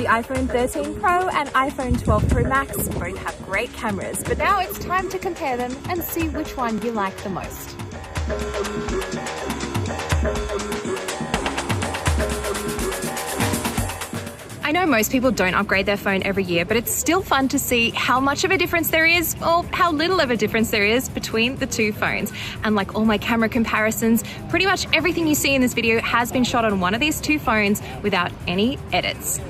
The iPhone 13 Pro and iPhone 12 Pro Max both have great cameras, but now it's time to compare them and see which one you like the most. I know most people don't upgrade their phone every year, but it's still fun to see how much of a difference there is, or how little of a difference there is, between the two phones. And like all my camera comparisons, pretty much everything you see in this video has been shot on one of these two phones without any edits.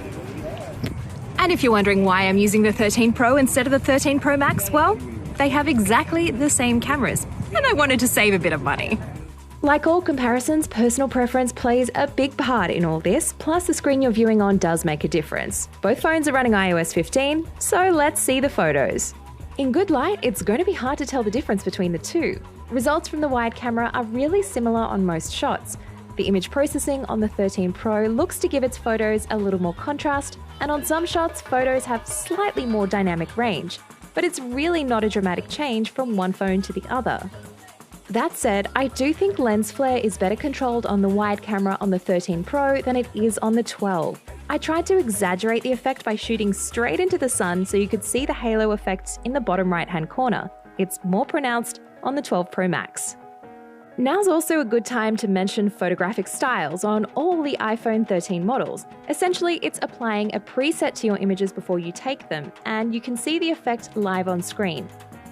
And if you're wondering why I'm using the 13 Pro instead of the 13 Pro Max, well, they have exactly the same cameras, and I wanted to save a bit of money. Like all comparisons, personal preference plays a big part in all this, plus the screen you're viewing on does make a difference. Both phones are running iOS 15, so let's see the photos. In good light, it's going to be hard to tell the difference between the two. Results from the wide camera are really similar on most shots. The image processing on the 13 Pro looks to give its photos a little more contrast, and on some shots, photos have slightly more dynamic range, but it's really not a dramatic change from one phone to the other. That said, I do think lens flare is better controlled on the wide camera on the 13 Pro than it is on the 12. I tried to exaggerate the effect by shooting straight into the sun so you could see the halo effect in the bottom right-hand corner. It's more pronounced on the 12 Pro Max. Now's also a good time to mention photographic styles on all the iPhone 13 models. Essentially, it's applying a preset to your images before you take them, and you can see the effect live on screen.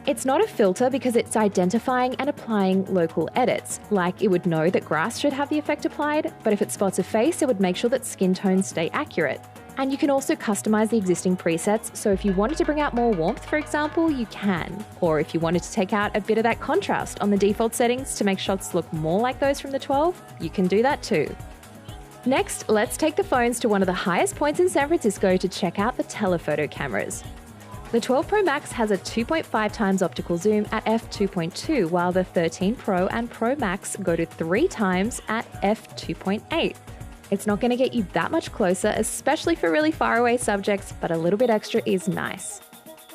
It's not a filter because it's identifying and applying local edits, like it would know that grass should have the effect applied, but if it spots a face, it would make sure that skin tones stay accurate. And you can also customize the existing presets, so if you wanted to bring out more warmth, for example, you can. Or if you wanted to take out a bit of that contrast on the default settings to make shots look more like those from the 12, you can do that too. Next, let's take the phones to one of the highest points in San Francisco to check out the telephoto cameras. The 12 Pro Max has a 2.5 times optical zoom at f2.2, while the 13 Pro and Pro Max go to 3 times at f2.8. It's not going to get you that much closer, especially for really far away subjects, but a little bit extra is nice.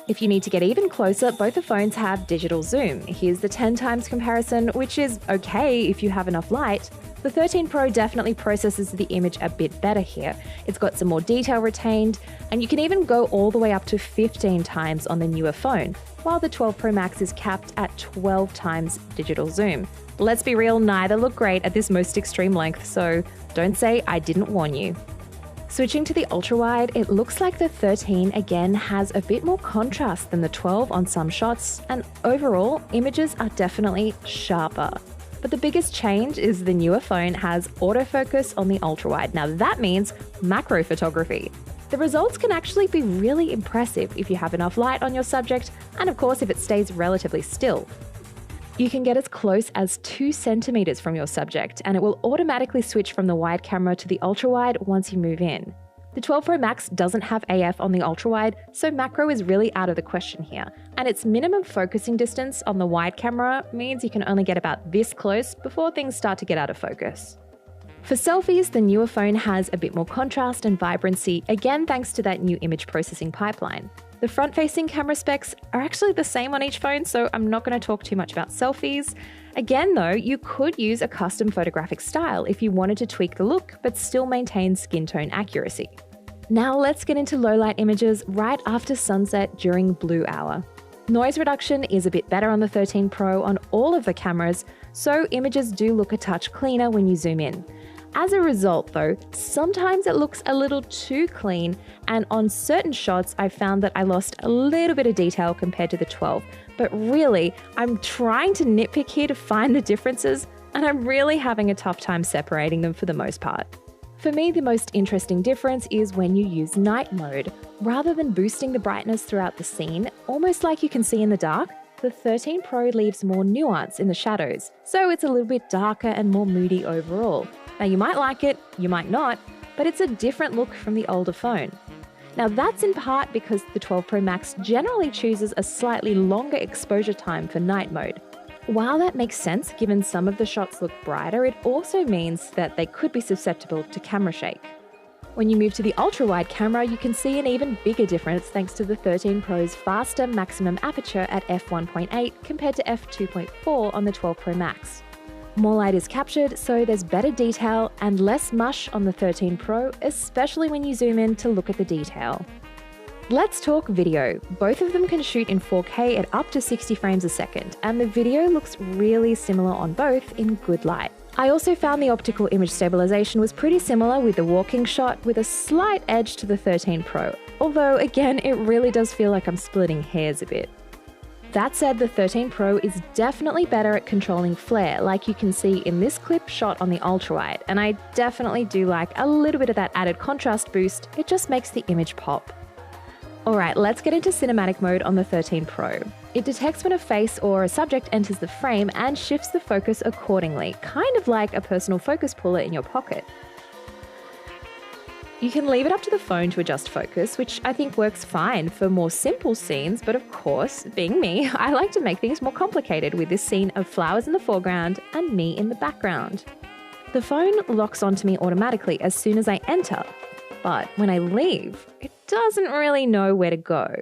If you need to get even closer, both the phones have digital zoom. Here's the 10 times comparison, which is okay if you have enough light. The 13 Pro definitely processes the image a bit better here. It's got some more detail retained, and you can even go all the way up to 15 times on the newer phone, while the 12 Pro Max is capped at 12 times digital zoom. Let's be real, neither look great at this most extreme length, so don't say I didn't warn you. Switching to the ultra-wide, it looks like the 13 again has a bit more contrast than the 12 on some shots, and overall, images are definitely sharper. But the biggest change is the newer phone has autofocus on the ultra-wide. Now that means macro photography. The results can actually be really impressive if you have enough light on your subject, and of course if it stays relatively still. You can get as close as 2 centimeters from your subject, and it will automatically switch from the wide camera to the ultra-wide once you move in. The 12 Pro Max doesn't have AF on the ultra-wide, so macro is really out of the question here. And its minimum focusing distance on the wide camera means you can only get about this close before things start to get out of focus. For selfies, the newer phone has a bit more contrast and vibrancy, again thanks to that new image processing pipeline. The front-facing camera specs are actually the same on each phone, so I'm not going to talk too much about selfies. Again though, you could use a custom photographic style if you wanted to tweak the look but still maintain skin tone accuracy. Now let's get into low-light images right after sunset during blue hour. Noise reduction is a bit better on the 13 Pro on all of the cameras, so images do look a touch cleaner when you zoom in. As a result though, sometimes it looks a little too clean, and on certain shots I found that I lost a little bit of detail compared to the 12. But really, I'm trying to nitpick here to find the differences, and I'm really having a tough time separating them for the most part. For me, the most interesting difference is when you use night mode. Rather than boosting the brightness throughout the scene, almost like you can see in the dark, the 13 Pro leaves more nuance in the shadows, so it's a little bit darker and more moody overall. Now you might like it, you might not, but it's a different look from the older phone. Now that's in part because the 12 Pro Max generally chooses a slightly longer exposure time for night mode. While that makes sense given some of the shots look brighter, it also means that they could be susceptible to camera shake. When you move to the ultra-wide camera, you can see an even bigger difference thanks to the 13 Pro's faster maximum aperture at f1.8 compared to f2.4 on the 12 Pro Max. More light is captured, so there's better detail and less mush on the 13 Pro, especially when you zoom in to look at the detail. Let's talk video. Both of them can shoot in 4K at up to 60 frames a second, and the video looks really similar on both in good light. I also found the optical image stabilization was pretty similar with the walking shot, with a slight edge to the 13 Pro, although again, it really does feel like I'm splitting hairs a bit. That said, the 13 Pro is definitely better at controlling flare, like you can see in this clip shot on the ultrawide, and I definitely do like a little bit of that added contrast boost. It just makes the image pop. Alright, let's get into cinematic mode on the 13 Pro. It detects when a face or a subject enters the frame and shifts the focus accordingly, kind of like a personal focus puller in your pocket. You can leave it up to the phone to adjust focus, which I think works fine for more simple scenes, but of course, being me, I like to make things more complicated with this scene of flowers in the foreground and me in the background. The phone locks onto me automatically as soon as I enter, but when I leave, it doesn't really know where to go.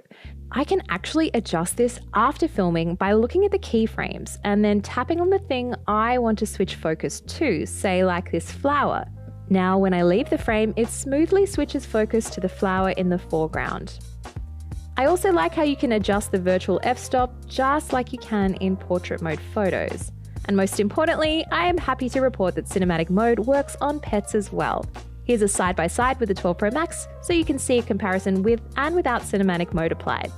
I can actually adjust this after filming by looking at the keyframes and then tapping on the thing I want to switch focus to, say like this flower. Now, when I leave the frame, it smoothly switches focus to the flower in the foreground. I also like how you can adjust the virtual f-stop just like you can in portrait mode photos. And most importantly, I am happy to report that cinematic mode works on pets as well. Here's a side-by-side with the 12 Pro Max so you can see a comparison with and without cinematic mode applied.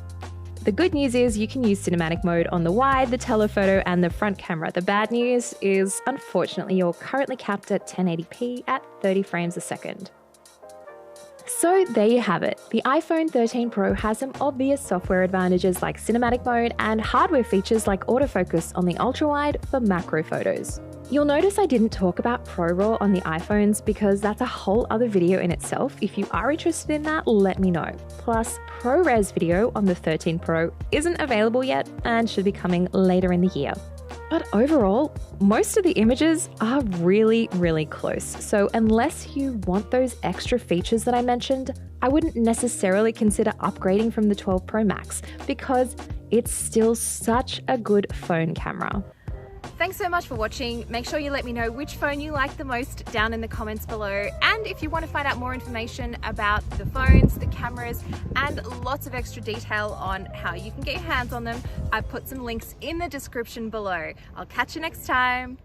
The good news is you can use cinematic mode on the wide, the telephoto, and the front camera. The bad news is, unfortunately, you're currently capped at 1080p at 30 frames a second. So there you have it. The iPhone 13 Pro has some obvious software advantages like cinematic mode and hardware features like autofocus on the ultrawide for macro photos. You'll notice I didn't talk about ProRAW on the iPhones because that's a whole other video in itself. If you are interested in that, let me know. Plus, ProRes video on the 13 Pro isn't available yet and should be coming later in the year. But overall, most of the images are really, really close. So unless you want those extra features that I mentioned, I wouldn't necessarily consider upgrading from the 12 Pro Max because it's still such a good phone camera. Thanks so much for watching. Make sure you let me know which phone you like the most down in the comments below. And if you want to find out more information about the phones, the cameras, and lots of extra detail on how you can get your hands on them, I've put some links in the description below. I'll catch you next time.